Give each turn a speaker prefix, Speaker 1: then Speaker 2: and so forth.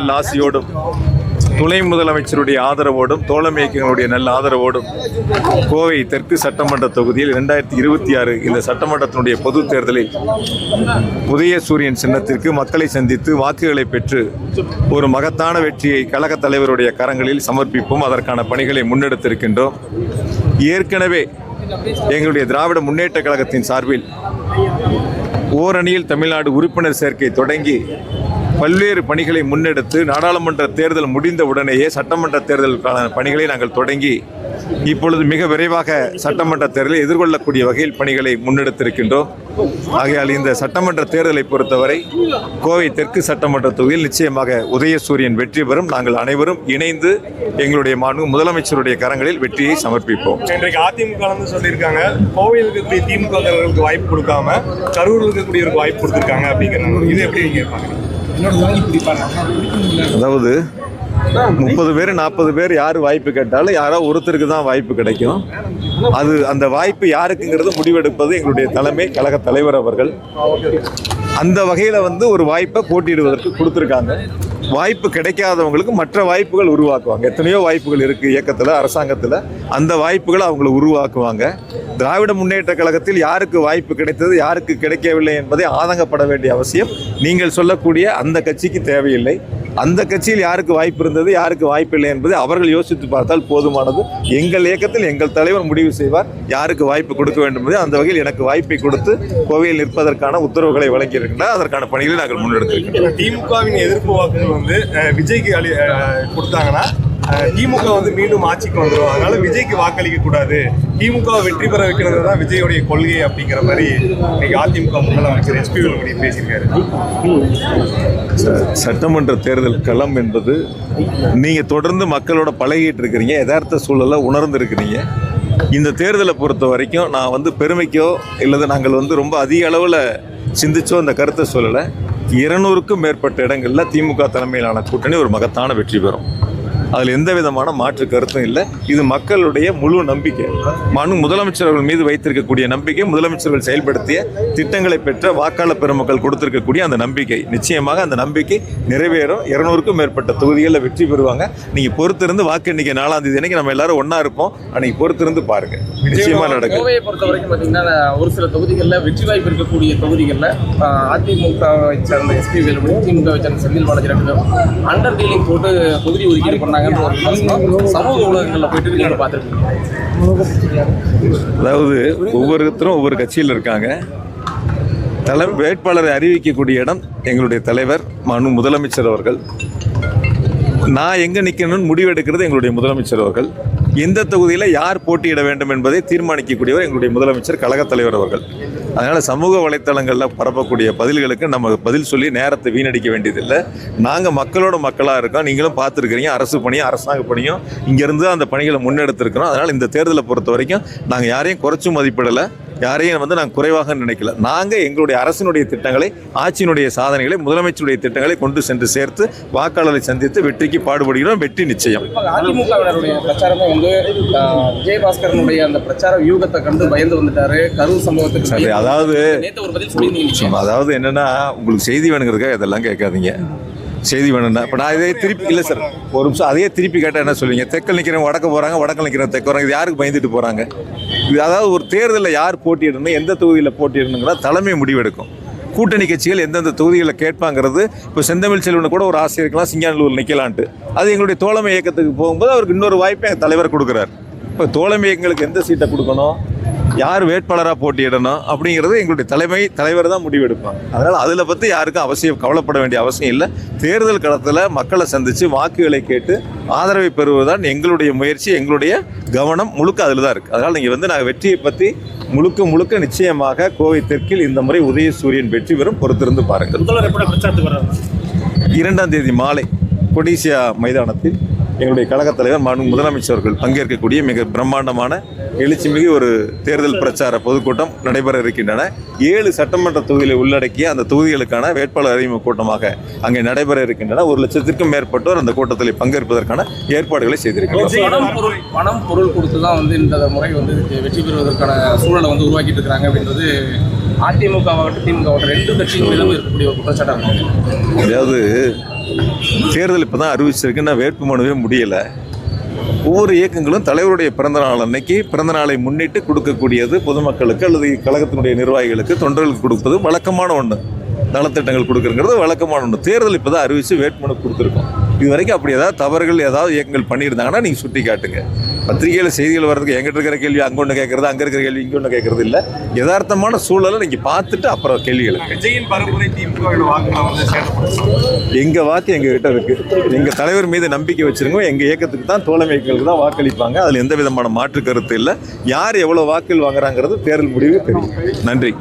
Speaker 1: நல்ல ஆசையோடும் துணை முதலமைச்சருடைய ஆதரவோடும் தோழமை இயக்கங்களுடைய நல்ல ஆதரவோடும் கோவை தெற்கு சட்டமன்ற தொகுதியில் 2026 இந்த சட்டமன்றத்தினுடைய பொது தேர்தலில் உதயசூரியன் சின்னத்திற்கு மக்களை சந்தித்து வாக்குகளை பெற்று ஒரு மகத்தான வெற்றியை கழக தலைவருடைய கரங்களில் சமர்ப்பிப்போம். அதற்கான பணிகளை முன்னெடுத்திருக்கின்றோம். ஏற்கனவே எங்களுடைய திராவிட முன்னேற்ற கழகத்தின் சார்பில் ஓரணியில் தமிழ்நாடு உறுப்பினர் சேர்க்கை தொடங்கி பல்வேறு பணிகளை முன்னெடுத்து நாடாளுமன்ற தேர்தல் முடிந்த உடனேயே சட்டமன்ற தேர்தலுக்கான பணிகளை நாங்கள் தொடங்கி இப்பொழுது மிக விரைவாக சட்டமன்ற தேர்தலை எதிர்கொள்ளக்கூடிய வகையில் பணிகளை முன்னெடுத்திருக்கின்றோம். ஆகையால் இந்த சட்டமன்ற தேர்தலை பொறுத்தவரை கோவை தெற்கு சட்டமன்ற தொகுதியில் நிச்சயமாக உதயசூரியன் வெற்றி பெறும். நாங்கள் அனைவரும் இணைந்து எங்களுடைய முதலமைச்சருடைய கரங்களில் வெற்றியை சமர்ப்பிப்போம்.
Speaker 2: இன்றைக்கு அதிமுக சொல்லியிருக்காங்க, கோவையில் இருக்கக்கூடிய திமுக வாய்ப்பு கொடுக்காம கரூரில் இருக்கக்கூடியவருக்கு வாய்ப்பு கொடுத்துருக்காங்க அப்படிங்கிறாங்க. இது எப்படி நீங்க பாக்குறீங்க?
Speaker 1: அதாவது 30 பேர் 40 பேர் யார் வாய்ப்பு கேட்டாலும் யாரோ ஒருத்தருக்கு தான் வாய்ப்பு கிடைக்கும். அது அந்த வாய்ப்பு யாருக்குங்கிறது முடிவெடுப்பது எங்களுடைய தலைமை கழக தலைவர் அவர்கள். அந்த வகையில் ஒரு வாய்ப்பை போட்டியிடுவதற்கு கொடுத்துருக்காங்க. வாய்ப்பு கிடைக்காதவங்களுக்கு மற்ற வாய்ப்புகள் உருவாக்குவாங்க. எத்தனையோ வாய்ப்புகள் இருக்குது இயக்கத்தில், அரசாங்கத்தில். அந்த வாய்ப்புகளை அவங்களை உருவாக்குவாங்க. திராவிட முன்னேற்ற கழகத்தில் யாருக்கு வாய்ப்பு கிடைத்தது யாருக்கு கிடைக்கவில்லை என்பதை ஆதங்கப்பட வேண்டிய அவசியம் நீங்கள் சொல்லக்கூடிய அந்த கட்சிக்கு தேவையில்லை. அந்த கட்சியில் யாருக்கு வாய்ப்பு இருந்தது யாருக்கு வாய்ப்பு இல்லை என்பதை அவர்கள் யோசித்து பார்த்தால் போதுமானது. எங்கள் இயக்கத்தில் எங்கள் தலைவர் முடிவு செய்வார் யாருக்கு வாய்ப்பு கொடுக்க வேண்டும் என்பதை. அந்த வகையில் எனக்கு வாய்ப்பை கொடுத்து கோவையில் நிற்பதற்கான உத்தரவுகளை வழங்கியிருக்கின்றனர். அதற்கான பணிகளை நாங்கள் முன்னெடுத்திருக்கிறோம்.
Speaker 2: திமுகவின் எதிர்ப்பு வாக்குகள் விஜய்க்கு கொடுத்தாங்கன்னா திமுக மீண்டும் ஆட்சிக்கு வந்துடும். அதனால விஜய்க்கு வாக்களிக்க கூடாது, திமுக வெற்றி பெற வைக்கிறது தான் விஜயோடைய கொள்கை அப்படிங்கிற மாதிரி இன்னைக்கு அதிமுக முதலமைச்சர் SP வேலுமணி பேசியிருக்காரு.
Speaker 1: சட்டமன்ற தேர்தல் களம் என்பது நீங்க தொடர்ந்து மக்களோட பழகிட்டு இருக்கிறீங்க, யதார்த்த சூழலை உணர்ந்து இருக்கிறீங்க. இந்த தேர்தலை பொறுத்த வரைக்கும் நான் பெருமைக்கோ இல்லது நாங்கள் ரொம்ப அதிக அளவில் சிந்திச்சோ அந்த கருத்தை சொல்லலை. 200க்கும் மேற்பட்ட இடங்களில் திமுக தலைமையிலான கூட்டணி ஒரு மகத்தான வெற்றி பெறும். அதில் எந்த விதமான மாற்று கருத்தும் இல்லை. இது மக்களுடைய முழு நம்பிக்கை. முதலமைச்சர்கள் மீது வைத்திருக்கக்கூடிய நம்பிக்கை, முதலமைச்சர்கள் செயல்படுத்திய திட்டங்களை பெற்ற வாக்காளர் பெருமக்கள் கொடுத்திருக்கக்கூடிய அந்த நம்பிக்கை, நிச்சயமாக அந்த நம்பிக்கை நிறைவேறும். 200க்கும் மேற்பட்ட தொகுதிகளில் வெற்றி பெறுவாங்க. நீங்கள் பொறுத்திருந்து வாக்கு எண்ணிக்கை 4ஆம் தேதி அன்னைக்கு நம்ம எல்லாரும் ஒன்றா இருப்போம். அன்னைக்கு பொறுத்திருந்து பாருங்க, நிச்சயமாக நடக்கும்.
Speaker 3: கோவையை பொறுத்த வரைக்கும் பார்த்தீங்கன்னா ஒரு சில தொகுதிகளில் வெற்றி வாய்ப்பு இருக்கக்கூடிய தொகுதிகளில் அதிமுகவை சேர்ந்த SP வேலுமணி, திமுகவை சேர்ந்த செந்தில் பாலாஜி அண்டர் டீலிங் போட்டு தொகுதி ஒதுக்கீடு பண்ணாங்க. சமூக ஊடகங்களில் போயிட்டு நீங்க பார்த்துருக்கீங்க.
Speaker 1: அதாவது ஒவ்வொருத்தரும் ஒவ்வொரு கட்சியில் இருக்காங்க. வேட்பாளரை அறிவிக்கக்கூடிய இடம் எங்களுடைய தலைவர் முதலமைச்சர் அவர்கள். நான் எங்கே நிற்கணும்னு முடிவெடுக்கிறது எங்களுடைய முதலமைச்சர் அவர்கள். எந்த தொகுதியில் யார் போட்டியிட வேண்டும் என்பதை தீர்மானிக்கக்கூடியவர் எங்களுடைய முதலமைச்சர் கழக தலைவர் அவர்கள். அதனால் சமூக வலைத்தளங்களில் பரப்பக்கூடிய பதில்களுக்கு நம்ம பதில் சொல்லி நேரத்தை வீணடிக்க வேண்டியதில்லை. நாங்கள் மக்களோட மக்களாக இருக்கோம். நீங்களும் பார்த்துருக்கிறீங்க, அரசு பணியும் அரசாங்க பணியும் இங்கேருந்து அந்த பணிகளை முன்னெடுத்திருக்கிறோம். அதனால் இந்த தேர்தலை பொறுத்த வரைக்கும் நாங்கள் யாரையும் குறைச்சும் மதிப்பிடலை, யாரையும் நாங்கள் குறைவாக நினைக்கல. நாங்கள் எங்களுடைய அரசினுடைய திட்டங்களை, ஆட்சியினுடைய சாதனைகளை, முதலமைச்சருடைய திட்டங்களை கொண்டு சென்று சேர்த்து வாக்காளரை சந்தித்து வெற்றிக்கு பாடுபடுகிறோம். வெற்றி நிச்சயம்.
Speaker 3: அதிமுகவினருடைய பிரச்சாரமே விஜயபாஸ்கரனுடைய அந்த பிரச்சார வியூகத்தை கண்டு பயந்து வந்துட்டாரு. கரூர் சம்பவத்துக்கு
Speaker 1: அதாவது என்னன்னா, உங்களுக்கு செய்தி வேணுங்கிறதுக்காக இதெல்லாம் கேட்காதீங்க. செய்தி வேணும்னா இப்போ நான் இதே திருப்பி இல்லை சார், ஒரு நிமிஷம் அதையே திருப்பி கேட்டால் என்ன சொல்லுவீங்க? தெற்கில் நிற்கிறவங்க வடக்கு போகிறாங்க, வடக்கில் நிற்கிறவங்க தெற்கு வராங்க. இது யாருக்கு பயந்துட்டு போகிறாங்க? இது அதாவது ஒரு தேர்தலில் யார் போட்டியிடணும், எந்த தொகுதியில் போட்டியிடணுங்கிற தலைமை முடிவெடுக்கும். கூட்டணி கட்சிகள் எந்தெந்த தொகுதிகளில் கேட்பாங்கிறது. இப்போ செந்தமிழ் செல்வனை கூட ஒரு ஆசை இருக்கலாம், சிங்கானூர் நிற்கலான்ட்டு. அது எங்களுடைய தோழமை இயக்கத்துக்கு போகும்போது அவருக்கு இன்னொரு வாய்ப்பை எங்கள் தலைவர் கொடுக்குறாரு. இப்போ தோழமை இயக்கங்களுக்கு எந்த சீட்டை கொடுக்கணும், யார் வேட்பாளராக போட்டியிடணும் அப்படிங்கிறது எங்களுடைய தலைவர் தான் முடிவெடுப்பாங்க. அதனால் அதில் பற்றி யாருக்கும் கவலைப்பட வேண்டிய அவசியம் இல்லை. தேர்தல் களத்தில் மக்களை சந்தித்து வாக்குகளை கேட்டு ஆதரவை பெறுவதுதான் எங்களுடைய முயற்சி, எங்களுடைய கவனம் முழுக்க அதில் தான் இருக்குது. அதனால் நீங்கள் நாங்கள் வெற்றியை பற்றி முழுக்க நிச்சயமாக கோவை தெற்கில் இந்த முறை உதயசூரியன் வெற்றி பெறும். பொறுத்திருந்து பாருங்கள். 2ஆம் தேதி மாலை கொடிசியா மைதானத்தில் எங்களுடைய கழக தலைவர் முதலமைச்சர்கள் பங்கேற்கக்கூடிய மிக பிரம்மாண்டமான எழுச்சிமிகு ஒரு தேர்தல் பிரச்சார பொதுக்கூட்டம் நடைபெற இருக்கின்றன. 7 சட்டமன்ற தொகுதிகளை உள்ளடக்கிய அந்த தொகுதிகளுக்கான வேட்பாளர் அறிமுக கூட்டமாக அங்கே நடைபெற இருக்கின்றன. 1 லட்சத்திற்கும் மேற்பட்டோர் அந்த கூட்டத்தில் பங்கேற்பதற்கான ஏற்பாடுகளை செய்திருக்கிறார்கள்.
Speaker 3: பணம் பொருள் கொடுத்து தான் இந்த முறை வெற்றி பெறுவதற்கான சூழலை உருவாக்கிட்டு இருக்கிறாங்க அப்படின்றது அதிமுகவாகட்டும் திமுகவாகட்டும் 2 கட்சிகளும் இருக்கக்கூடிய ஒரு குற்றச்சாட்டாக.
Speaker 1: அதாவது தேர்தல் இப்போ தான் அறிவிச்சிருக்குன்னா வேட்புமனுவே முடியலை. ஒவ்வொரு இயக்கங்களும் தலைவருடைய பிறந்தநாள் அன்னைக்கு பிறந்தநாளை முன்னிட்டு கொடுக்கக்கூடியது பொதுமக்களுக்கு அல்லது கழகத்தினுடைய நிர்வாகிகளுக்கு தொண்டர்களுக்கு கொடுப்பது வழக்கமான ஒன்று. நலத்திட்டங்கள் கொடுக்குறது வழக்கமான ஒன்று. தேர்தல் இப்போ தான் அறிவித்து வேட்புமனு கொடுத்துருக்கோம். இது வரைக்கும் அப்படி ஏதாவது தவறுகள் ஏதாவது இயக்கங்கள் பண்ணியிருந்தாங்கன்னா நீங்கள் சுட்டி காட்டுங்க. பத்திரிகையில் செய்திகள் வர்றதுக்கு எங்கிட்ட இருக்கிற கேள்வி அங்கே ஒன்று கேட்குறது, அங்கே இருக்கிற கேள்வி இங்கே ஒன்று கேட்குறது இல்லை. யதார்த்தமான சூழலை நீங்கள் பார்த்துட்டு அப்புறம் கேள்விகள்.
Speaker 2: விஜயின் பரப்புரை திமுகவோட வாக்குகளை வந்து சேதப்படுத்தும்.
Speaker 1: எங்கள் வாக்கு எங்ககிட்ட இருக்குது. எங்கள் தலைவர் மீது நம்பிக்கை வச்சுருங்க. எங்கள் இயக்கத்துக்கு தான், தோழமை இயக்கங்களுக்கு தான் வாக்களிப்பாங்க. அதில் எந்த விதமான மாற்று கருத்து இல்லை. யார் எவ்வளோ வாக்குகள் வாங்குறாங்கிறது தேர்தல் முடிவு தெரியும். நன்றி.